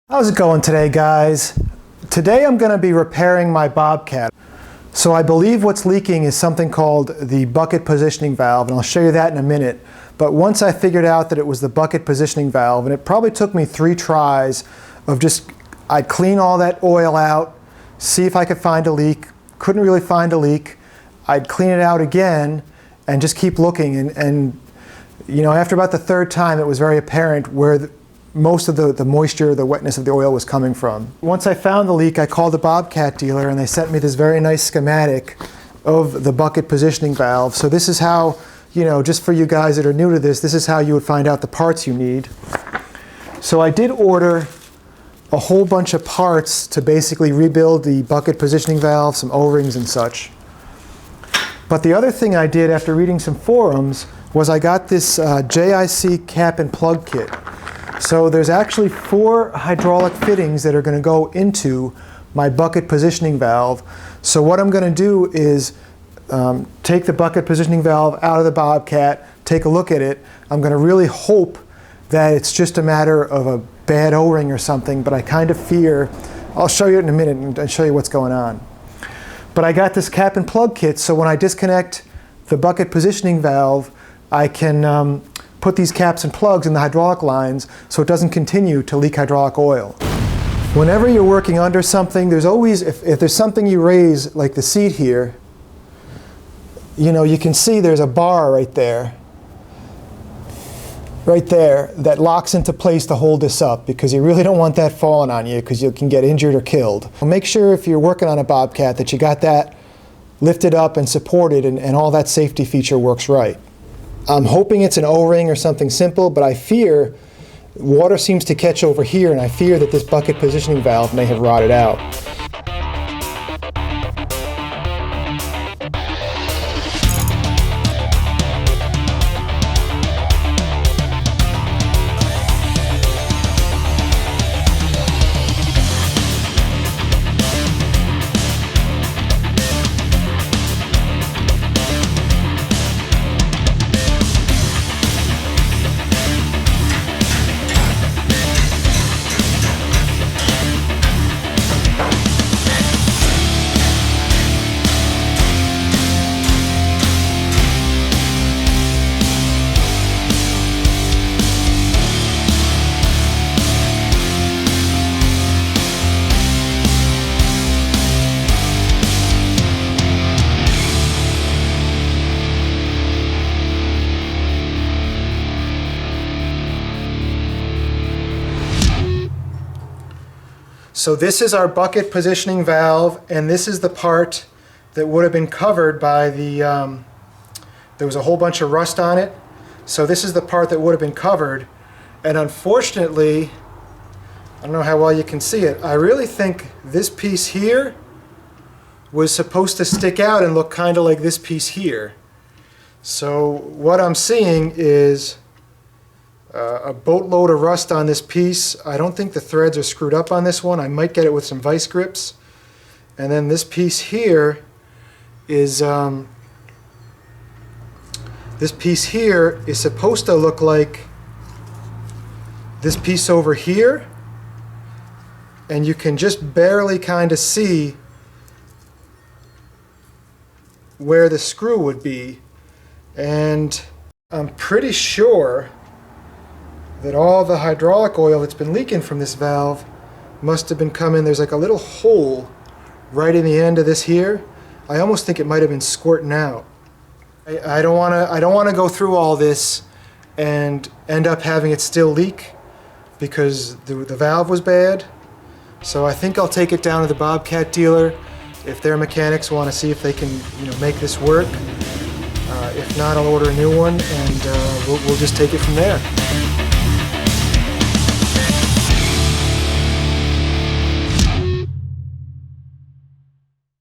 How's it going today, guys? Today I'm going to be repairing my Bobcat. So I believe what's leaking is something called the bucket positioning valve, and I'll show you that in a minute. But once I figured out that it was the bucket positioning valve, and it probably took me 3 tries of I'd clean all that oil out, see if I could find a leak. Couldn't really find a leak. I'd clean it out again and just keep looking. And you know, after about the 3rd time, it was very apparent where most of the moisture, the wetness of the oil was coming from. Once I found the leak, I called the Bobcat dealer and they sent me this very nice schematic of the bucket positioning valve. So this is how, you know, just for you guys that are new to this is how you would find out the parts you need. So I did order a whole bunch of parts to basically rebuild the bucket positioning valve, some O-rings and such. But the other thing I did after reading some forums was I got this JIC cap and plug kit. So there's actually 4 hydraulic fittings that are going to go into my bucket positioning valve. So what I'm going to do is take the bucket positioning valve out of the Bobcat, take a look at it. I'm going to really hope that it's just a matter of a bad O-ring or something, but I kind of fear, I'll show you it in a minute and show you what's going on. But I got this cap and plug kit, so when I disconnect the bucket positioning valve, I can put these caps and plugs in the hydraulic lines so it doesn't continue to leak hydraulic oil. Whenever you're working under something, there's always, if there's something you raise, like the seat here, you know, you can see there's a bar right there, that locks into place to hold this up, because you really don't want that falling on you because you can get injured or killed. Make sure if you're working on a Bobcat that you got that lifted up and supported and all that safety feature works right. I'm hoping it's an O-ring or something simple, but I fear water seems to catch over here, and I fear that this bucket positioning valve may have rotted out. So this is our bucket positioning valve, and this is the part that would have been covered by the, there was a whole bunch of rust on it. So this is the part that would have been covered. And unfortunately, I don't know how well you can see it, I really think this piece here was supposed to stick out and look kind of like this piece here. So what I'm seeing is a boatload of rust on this piece. I don't think the threads are screwed up on this one. I might get it with some vice grips. And then this piece here is supposed to look like this piece over here, and you can just barely kind of see where the screw would be. And I'm pretty sure that all the hydraulic oil that's been leaking from this valve must have been coming. There's like a little hole right in the end of this here. I almost think it might have been squirting out. I don't want to go through all this and end up having it still leak because the valve was bad. So I think I'll take it down to the Bobcat dealer if their mechanics want to see if they can, you know, make this work. If not, I'll order a new one, and we'll just take it from there.